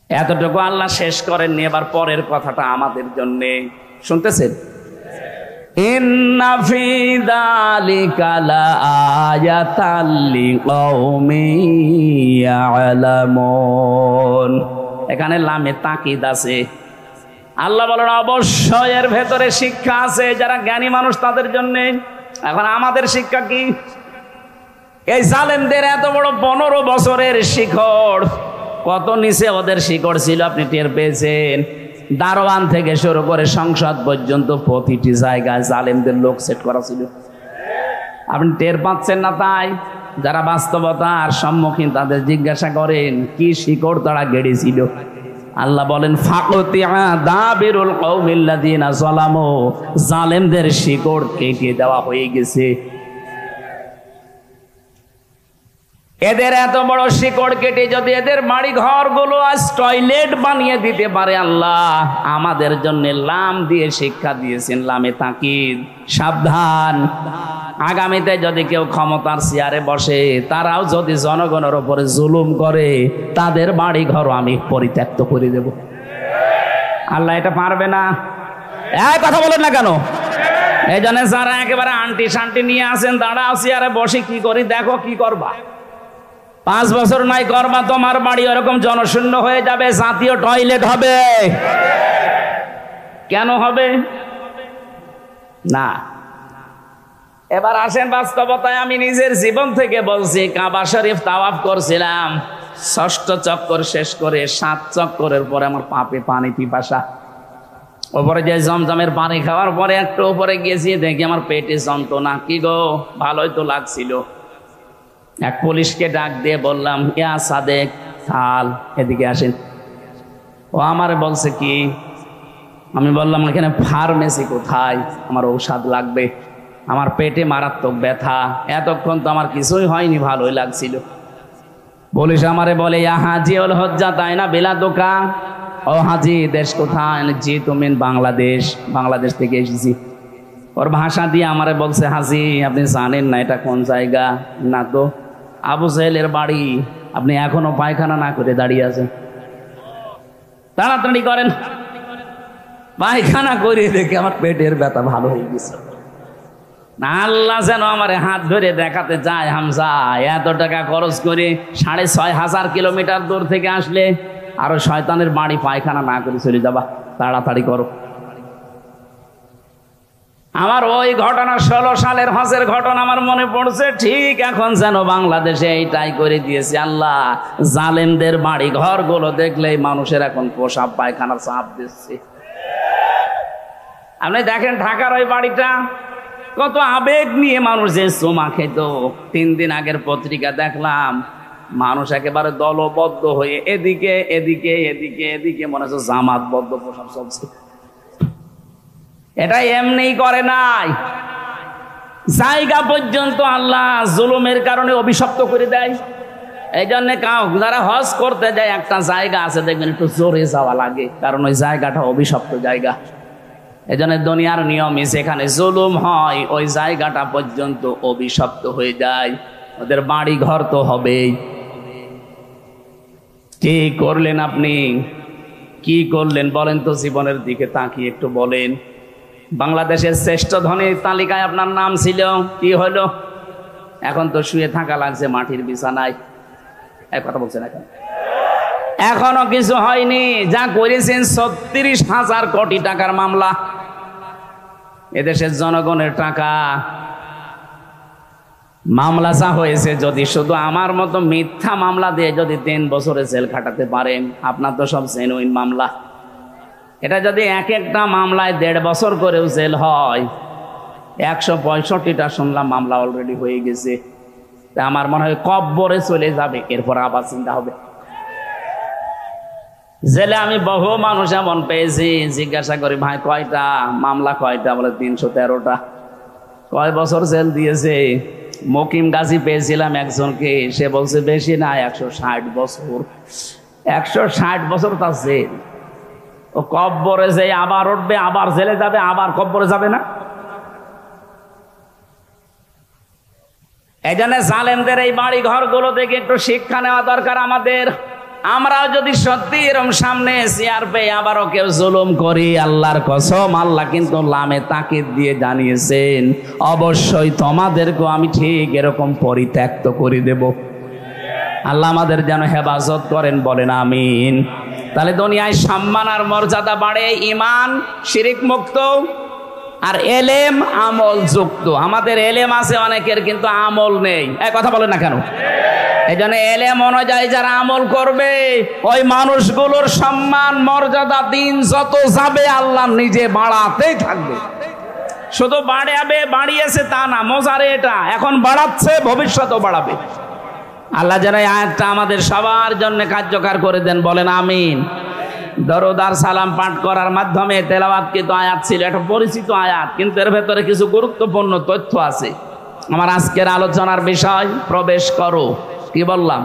এতটুকু আল্লাহ শেষ করেননি। এবার পরের কথাটা আমাদের জন্য শুনতেছেন। ইন্না ফি যালিকা লাআয়াতাল লিকাউমিন ইয়ালামুন। এখানে লামে তাকিদ আছে। আল্লাহ বলেন অবশ্যই এর ভেতরে শিক্ষা আছে যারা জ্ঞানী মানুষ তাদের জন্য। এখন আমাদের শিক্ষা কি? এই জালেমদের এত বড় 15 বছরের শিকড়, কত নিচে ওদের শিকড় ছিল আপনি টের পেয়েছেন? দারোয়ান থেকে শুরু করে সংসদ পর্যন্ত প্রতিটি জায়গায় জালেমদের লোক সেট করা ছিল। আপনি টের পাচ্ছেন না? তাই যারা বাস্তবতার সম্মুখীন তাদের জিজ্ঞাসা করেন কি শিকড় তারা গেড়েছিল। আল্লাহ বলেন ফাকতিয়া দাবিরুল কওমিল্লাযিনা যালামু, জালেমদের শিকড় কেটে দেওয়া হয়ে গেছে। এদের এত বড় শিকড় কেটে যদি এদের বাড়ি ঘরগুলো আজ টয়লেট বানিয়ে দিতে পারে, আল্লাহ আমাদের জন্য লাম দিয়ে শিক্ষা দিয়েছেন, লামে তাকিদ, সাবধান। আগামীতে যদি কেউ ক্ষমতার চেয়ারে বসে, তারাও যদি জনগণের উপরে জুলুম করে, তাদের বাড়ি ঘর আমি পরিত্যক্ত করে দেব। আল্লাহ এটা পারবে না? এই কথা বলেন না কেন? এই জন্য যারা একেবারে আন্টি শান্টি নিয়ে আসেন, দাঁড়াও চেয়ারে বসে কি করি দেখো, কি করবা? 5 বছর নাই করবা, তোমার বাড়ি ওরকম জনশূন্য হয়ে যাবে, জাতীয় টয়লেট হবে। কেন হবে না? এবার আসেন বাস্তবতায়। আমি নিজের জীবন থেকে বলছি, কাবা শরীফ তাওয়াফ করছিলাম, 6ষ্ঠ চক্কর শেষ করে 7 চক্করের পরে আমার পাপে পানি পিপাসা। ওপরে যে জমজমের পানি খাওয়ার পরে একটু উপরে গেছি, দেখি আমার পেটে যন্ত্রণা। কি গো, ভালোই তো লাগছিল। এক পুলিশকে ডাক দিয়ে বললাম, ইয়া সাদেক সাল, এদিকে আসেন। ও আমারে বলছে কি? আমি বললাম এখানে ফার্মেসি কোথায়, আমার ঔষধ লাগবে, আমার পেটে মারাত্মক ব্যথা, এতক্ষণ তো আমার কিছুই হয়নি, ভালোই লাগছিল। পুলিশ আমারে বলে, ইয়া হাজি ওল হজ্জা তাই না বেলা দোকা। ও হাজি, দেশ কোথায়? জি তুমি বাংলাদেশ। বাংলাদেশ থেকে এসেছি। ওর ভাষা দিয়ে আমারে বলছে, হাজি আপনি জানেন না এটা কোন জায়গা? না তো। আবু জাহেলের বাড়ি। আপনি এখনো পায়খানা না করে দাঁড়িয়ে আছেন, তাড়াতাড়ি করেন। পায়খানা করে দেখে আমার পেটের ব্যথা ভালো হয়ে গেছে। আল্লাহ যেন আমার হাত ধরে দেখাতে চায়, হামজা এত টাকা খরচ করে 6,500 কিলোমিটার দূর থেকে আসলে আরো শয়তানের বাড়ি পায়খানা না করে চলে যাবা, তাড়াতাড়ি করো। আমার ওই ঘটনা 16 সালের হজের ঘটনা আমার মনে পড়ছে। ঠিক এখন যেন বাংলাদেশে এইটাই করে দিয়েছে আল্লাহ। জালেমদের বাড়ি ঘরগুলো দেখলেই মানুষের এখন পোশাক পায়খানার চাপ দিচ্ছে। আপনি দেখেন ঢাকার ওই বাড়িটা, কত আবেগ নিয়ে মানুষ যে চুমা খেত। 3 দিন আগের পত্রিকা দেখলাম, মানুষ একেবারে দলবদ্ধ হয়ে এদিকে এদিকে এদিকে এদিকে, মনে হচ্ছে জামাতবদ্ধ পোশাক চলছে। এটা এমনি করে নাই, জায়গা পর্যন্ত আল্লাহ জুলুমের কারণে অভিশপ্ত করে দেয়। এই জন্য যারা হজ করতে যায়, একটা জায়গা আছে দেখবেন একটু জোরে যাওয়া লাগে, কারণ ওই জায়গাটা অভিশপ্ত জায়গা। এই জন্য দুনিয়ার নিয়মে যেখানে জুলুম হয়, ওই জায়গাটা পর্যন্ত অভিশপ্ত হয়ে যায়। ওদের বাড়ি ঘর তো হবেই। কি করলেন আপনি? কি করলেন বলেন তো? জীবনের দিকে তাকিয়ে একটু বলেন। বাংলাদেশের শ্রেষ্ঠ ধনীর তালিকায় আপনার নাম ছিল, কি হলো? এখন তো শুয়ে থাকা লাগছে মাটির বিছানায়। এক কথা বলছেন, এখনো কিছু হয়নি। যা করেছেন 36,000 কোটি টাকার মামলা, এদেশের জনগণের টাকা। মামলা যা হয়েছে, যদি শুধু আমার মতো মিথ্যা মামলা দিয়ে যদি 3 বছরে জেল খাটাতে পারেন, আপনার তো সব জেনুইন মামলা। এটা যদি এক একটা মামলায় 1.5 বছর করেও জেল হয়, 165টা শুনলাম মামলা অলরেডি হয়ে গেছে। আমার মনে হয় কব্বরে চলে যাবে, এরপর আবার চিন্তা হবে। জেলে আমি বহু মানুষ এমন পেয়েছি, জিজ্ঞাসা করি ভাই কয়টা মামলা, কয়টা? বলে 313টা। কয় বছর জেল দিয়েছে? মকিম গাজী পেয়েছিলাম একজনকে, সে বলছে বেশি না, 160 বছর। 160 বছর তার জেল। ও কব্বরে যে আবার উঠবে, আবার জেলে যাবে, আবার কব্বরে যাবে না? এই জন্য জালেমদের এই বাড়ি ঘরগুলো থেকে একটু শিক্ষা নেওয়া দরকার আমাদের। আমরাও যদি সত্যি এরকম সামনে চেয়ার পেয়ে আবারও কেউ জুলুম করি, আল্লাহর কসম আল্লাহ কিন্তু লামে তাকিদ দিয়ে জানিয়েছেন, অবশ্যই তোমাদেরকেও আমি ঠিক এরকম পরিত্যক্ত করে দেব। আল্লাহ আমাদের যেন হেফাজত করেন, বলেন আমিন। তাহলে দুনিয়ায় সম্মান আর মর্যাদা বাড়ে, ইমান শিরিক মুক্ত। আর এলেম আমল যুক্ত। আমাদের এলেম আছে অনেকের, কিন্তু আমল নেই। এই কথা বলেন না কেন? এই জন্য এলেম অনুযায়ী যারা আমল করবে ওই মানুষগুলোর সম্মান মর্যাদা দিন যত যাবে আল্লাহ নিজে বাড়াতেই থাকবে। শুধু বাড়িয়েছে তা না, মজারে এটা এখন বাড়াচ্ছে, ভবিষ্যতেও বাড়াবে। আল্লাহ যেন এই আয়াতটা আমাদের সবার জন্য কার্যকর করে দেন, বলেন আমিন। দরুদ আর সালাম পাঠ করার মাধ্যমে তেলাওয়াতকৃত আয়াত ছিল, একটা পরিচিত আয়াত, কিন্তু এর ভেতরে কিছু গুরুত্বপূর্ণ তথ্য আছে। আমার আজকের আলোচনার বিষয় প্রবেশ করো। কি বললাম?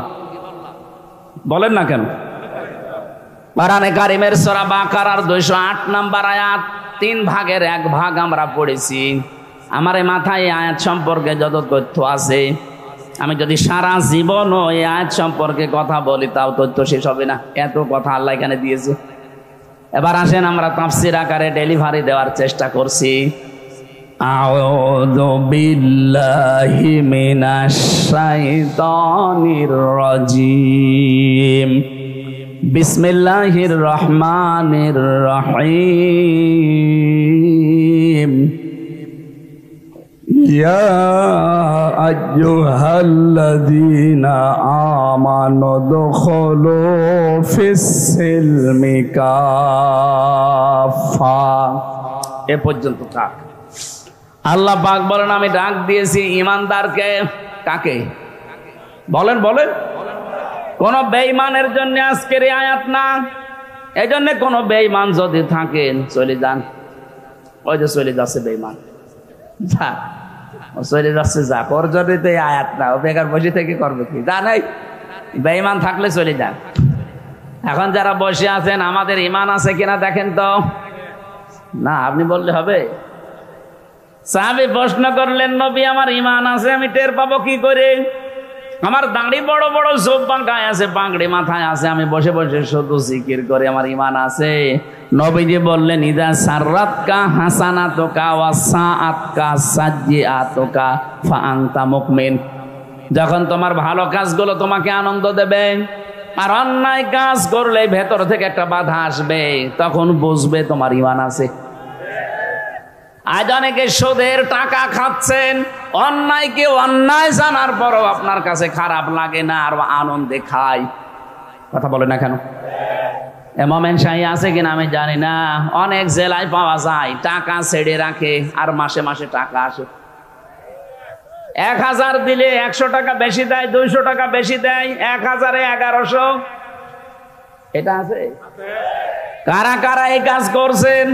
বলেন না কেন? কোরআনে কারিমের সূরা বাকারার 208 নম্বর আয়াত, 3 ভাগের 1 ভাগ আমরা পড়েছি। আমার এই মাথায় এই আয়াত সম্পর্কে যত তথ্য আছে, আমি যদি সারা জীবন এই আয়াত সম্পর্কে কথা বলি তাও তথ্য শেষ হবে না, এত কথা আল্লাহ এখানে দিয়েছে। এবার আসেন আমরা তাফসীর আকারে ডেলিভারি দেওয়ার চেষ্টা করছি। আউযু বিল্লাহি মিনাশ শাইতানির রাজিম। বিসমিল্লাহির রহমানির রহিম। ইয়া আইয়ুহাল্লাযীনা আমানু দুখুলু ফিস-সিলমি কাফা। এ পর্যন্ত থাক। আল্লাহ পাক বলেন আমি ডাক দিয়েছি ঈমানদারকে। কাকে বলেন? বলেন। কোন বেঈমানের জন্য আজকের এই আয়াত না। এই জন্য কোন বেঈমান যদি থাকেন চলে যান। ওই যে চলে যাচ্ছে বেঈমান, যা চলে যাচ্ছে, যা ওর জন্য তো এই আয়াত না। ও বেকার বসে থেকে করবে কি? যা নাই, বেঈমান থাকলে চলে যান। এখন যারা বসে আছেন আমাদের ঈমান আছে কিনা দেখেন তো। না আপনি বললে হবে? সাহাবী প্রশ্ন করলেন, নবী আমার ঈমান আছে, আমি টের পাবো কি করে? আমার দাড়ি বড় বড় জোব্বা গায়ে আছে, পাগড়ি মাথায় আছে, আমি বসে বসে শুধু জিকির করে আমার ঈমান আছে। নবীজি বললেন, ইদা সাররাতকা হাসানাতুকা ওয়া সাআতকা সাজ্জিআতুকা ফা আনতা মুমিন। যখন তোমার ভালো কাজগুলো তোমাকে আনন্দ দেবে আর অন্যায় কাজ করলে ভেতর থেকে একটা বাধা আসবে, তখন বুঝবে তোমার ঈমান আছে। আজ অনেকে সুদের টাকা খাচ্ছেন, অন্যায়কে অন্যায় জানার পরও আপনার কাছে খারাপ লাগে না, আর আনন্দে খায়। কথা বলে না কেন? মোমেন শাহী আছে কিনা আমি জানি না, অনেক জেলায় পাওয়া যায় টাকা ছেড়ে রাখে আর মাসে মাসে টাকা আসে। 1000 দিলে 100 টাকা বেশি দেয়, 200 টাকা বেশি দেয়, 1000-এ 1100। এটা আছে? কারা কারা এই কাজ করছেন?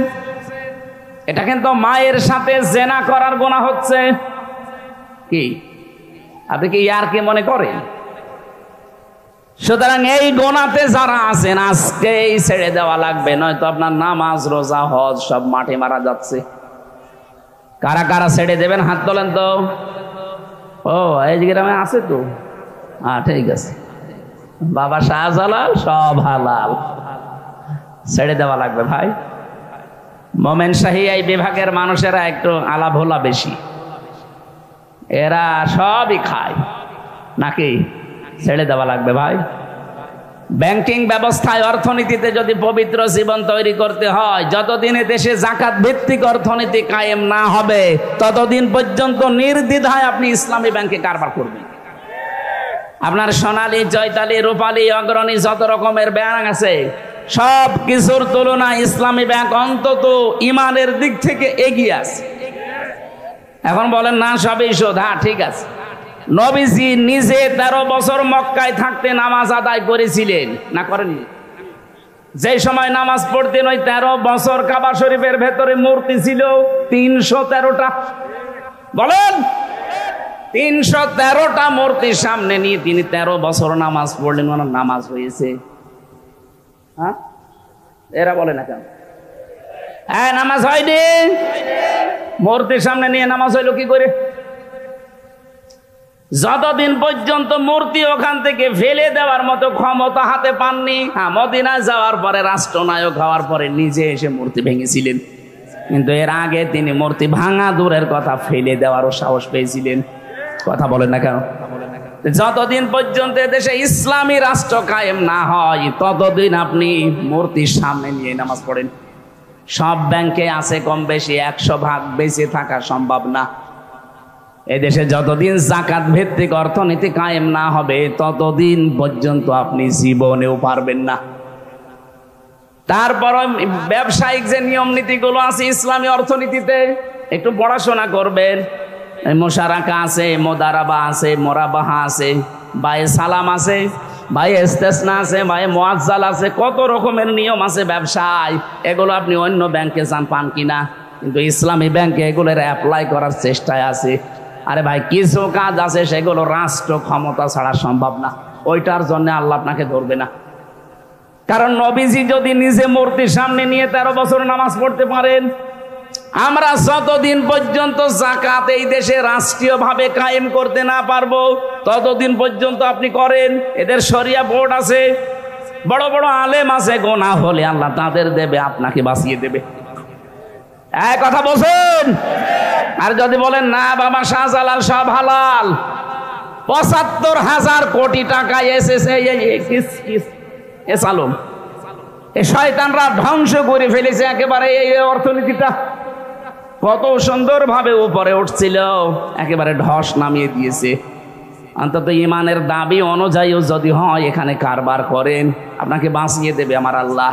এটা কিন্তু মায়ের সাথে জেনা করার গুনাহ হচ্ছে। কি আপনি কি ইয়ার কি মনে করেন? সুতরাং এই গুনাহতে যারা আছেন আজকেই ছেড়ে দেওয়া লাগবে, নয়তো আপনার নামাজ রোজা হজ সব মাঠে মারা যাচ্ছে। কারা কারা ছেড়ে দেবেন হাত তোলেন তো। ও এই গ্রামে আছে তো, হ্যাঁ ঠিক আছে। বাবা শাহজালাল সব হালাল, ছেড়ে দেওয়া লাগবে ভাই। মোমেন শাহী এই বিভাগের মানুষেরা একটু আলাভোলা বেশি, এরা সবই খায় নাকি? ছেড়ে দেওয়া লাগবে ভাই। ব্যাংকিং ব্যবস্থায় অর্থনীতিতে যদি পবিত্র জীবন তৈরি করতে হয়, যতদিনে দেশে যাকাত ভিত্তিক অর্থনীতি কায়েম না হবে ততদিন পর্যন্ত নির্দ্বিধায় আপনি ইসলামী ব্যাংকে কারবার করবেন। আপনার সোনালী, চৈতালি, রূপালী, অগ্রণী যত রকমের ব্যাংক আছে সব কিছুর তুলনায় ইসলামী ব্যাংক অন্তত ইমানের দিক থেকে এগিয়ে আছে। এখন বলেন না সবই শোধ, হ্যাঁ ঠিক আছে। নবীজি নিজে 13 বছর মক্কায় থাকতে নামাজ আদায় করেছিলেন না করেননি? যে সময় নামাজ পড়তেন ওই 13 বছর কাবা শরীফের ভেতরে মূর্তি ছিল 313টা। বলেন 313টা মূর্তির সামনে নিয়ে তিনি 13 বছর নামাজ পড়লেন, ওনার নামাজ হয়েছে? হ্যাঁ এরা বলে না কেন? হ্যাঁ নামাজ হয়নি। মূর্তির সামনে নিয়ে নামাজ হইলো কি করে? যতদিন পর্যন্ত মূর্তি ওখান থেকে ফেলে দেওয়ার মতো ক্ষমতা হাতে পাননি। হ্যাঁ মদিনায় যাওয়ার পরে রাষ্ট্রনায়ক হওয়ার পরে নিজে এসে মূর্তি ভেঙেছিলেন, কিন্তু এর আগে তিনি মূর্তি ভাঙা দূরের কথা ফেলে দেওয়ারও সাহস পেয়েছিলেন। কথা বলেন না কেন? যতদিন পর্যন্ত দেশে ইসলামী রাষ্ট্র কায়েম না হয় ততদিন আপনি মূর্তির সামনে নিয়ে নামাজ পড়েন। সব ব্যাংকে আছে কম বেশি, 100% বেঁচে থাকা সম্ভব না। এদেশে যতদিন জাকাত ভিত্তিক অর্থনীতি কায়েম না হবে ততদিন পর্যন্ত আপনি জীবনেও পারবেন না। তারপর ব্যবসায়িক যে নিয়ম নীতিগুলো আছে ইসলামী অর্থনীতিতে একটু পড়াশোনা করবেন। মোশারাকা আছে, মোদারাবা আছে, মোরাবাহা আছে, বায়ে সালাম আছে, বায়ে ইস্তেসনা আছে, বায়ে মুআজ্জাল আছে, কত রকমের নিয়ম আছে ব্যবসায়। এগুলো আপনি অন্য ব্যাংকে যান পান কিনা, কিন্তু ইসলামী ব্যাংকে এগুলোর অ্যাপ্লাই করার চেষ্টায় আছে। আরে ভাই কিছু কাজ আছে সেগুলো রাষ্ট্র ক্ষমতা ছাড়া সম্ভব না, ওইটার জন্য আল্লাহ আপনাকে ধরবে না। কারণ নবীজি যদি নিজে মূর্তির সামনে নিয়ে 13 বছর নামাজ পড়তে পারেন, আমরা যতদিন পর্যন্ত যাকাত এই দেশে রাষ্ট্রীয়ভাবে কায়েম করতে না পারবো ততদিন পর্যন্ত আপনি করেন। এদের শরিয়া বোর্ড আছে, বড় বড় আলেম আছে, গোনাহ হলে আল্লাহ তাদের দেবে, আপনাকে বাঁচিয়ে দেবে। এক কথা বলছেন। আর যদি বলেন না বাবা শাহজালাল সব হালাল, ৭৫,০০০ কোটি টাকা এসেছে এ চালুম, এই শয়তানরা ধ্বংস করে ফেলেছে একেবারে এই অর্থনীতিটা। কত সুন্দরভাবে উপরে উঠছিল, একেবারে ধস নামিয়ে দিয়েছে। অন্তত ইমানের দাবি অনুযায়ীও যদি হয় এখানে কারবার করেন, আপনাকে বাঁচিয়ে দেবে আমার আল্লাহ।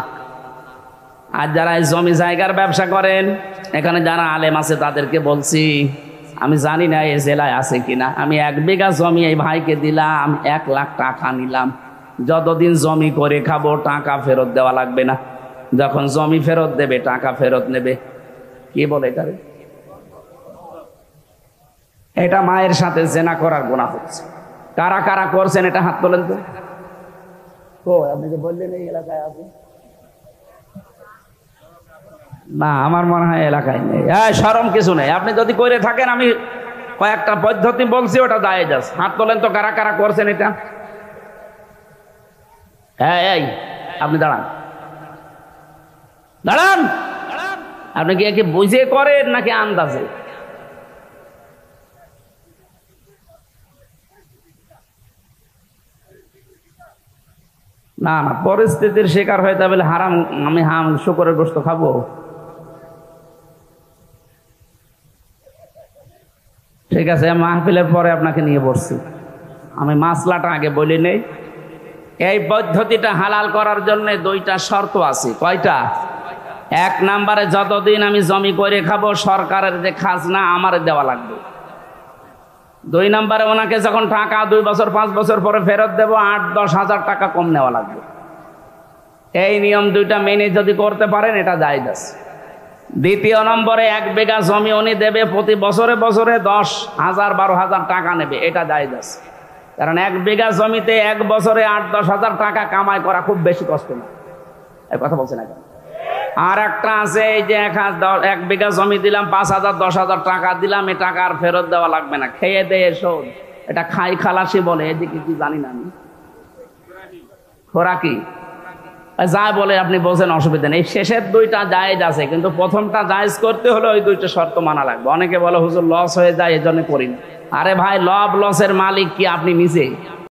আর যারা এই জমি জায়গার ব্যবসা করেন, এখানে যারা আলেম আছে তাদেরকে বলছি, আমি জানি না এই জেলায় আছে কিনা, আমি 1 বিঘা জমি এই ভাইকে দিলাম, 1 লাখ টাকা নিলাম। যতদিন জমি করে খাবো টাকা ফেরত দেওয়া লাগবে না, যখন জমি ফেরত দেবে টাকা ফেরত নেবে। কি বলে এটারে? এটা মায়ের সাথে জেনা করার গুনাহ হচ্ছে। কারা কারা করছেন এটা হাত তোলেন তো। আপনি যে বললেন এই এলাকায় আছে না, আমার মনে হয় এলাকায় নেই। শরম কিছু নেই, আপনি যদি করে থাকেন, আমি কয়েকটা পদ্ধতি বলছি, ওটা জায়েজ আছে। হাত তোলেন তো কারা কারা করছেন এটা। হ্যাঁ, এই আপনি দাঁড়ান, দাঁড়ান। আপনি কি বুঝে করেন নাকি আন্দাজে? না না, পরিস্থিতির শিকার হয়ে যাবে হারাম, আমি শুকরের গোশত খাবো? ঠিক আছে, মাহফিলের পরে আপনাকে নিয়ে বসছি, আমি মাসলাটা আগে বলি নেই। এই পদ্ধতিটা হালাল করার জন্য 2টা শর্ত আছে। কয়টা? 1 নম্বরে যতদিন আমি জমি করে খাবো সরকারের যে খাজনা আমার দেওয়া লাগবে। 2 নম্বরে ওনাকে যখন টাকা 2 বছর 5 বছর পরে ফেরত দেবো 8-10 হাজার টাকা কম নেওয়া লাগবে। এই নিয়ম 2টা মেনে যদি করতে পারেন এটা জায়েজ আছে। 2য় নম্বরে 1 বিঘা জমি উনি দেবে, প্রতি বছরে বছরে 10,000 12,000 টাকা নেবে, এটা জায়েজ আছে। কারণ 1 বিঘা জমিতে 1 বছরে 8-10 হাজার টাকা কামাই করা খুব বেশি কষ্ট না। এই কথা বলছে না কেন? আর একটা আছে, এই যে 1 বিঘা জমি দিলাম, 5,000 10,000 টাকা দিলাম, এই টাকা আর ফেরত দেওয়া লাগবে না, খেয়ে দেয়ে শোধ। এটা খাই খালাসি বলে, এদিকে কি জানি না আমি, খোরাকি যা বলে আপনি বলছেন, অসুবিধা নেই। শেষের 2টা জায়েজ আছে, কিন্তু প্রথমটা জায়েজ করতে হলে ওই 2টা শর্ত মানা লাগবে। অনেকে বলে হুজুর লস হয়ে যায় এজন্য করি না। আরে ভাই, লসের মালিক কি আপনি নিজে?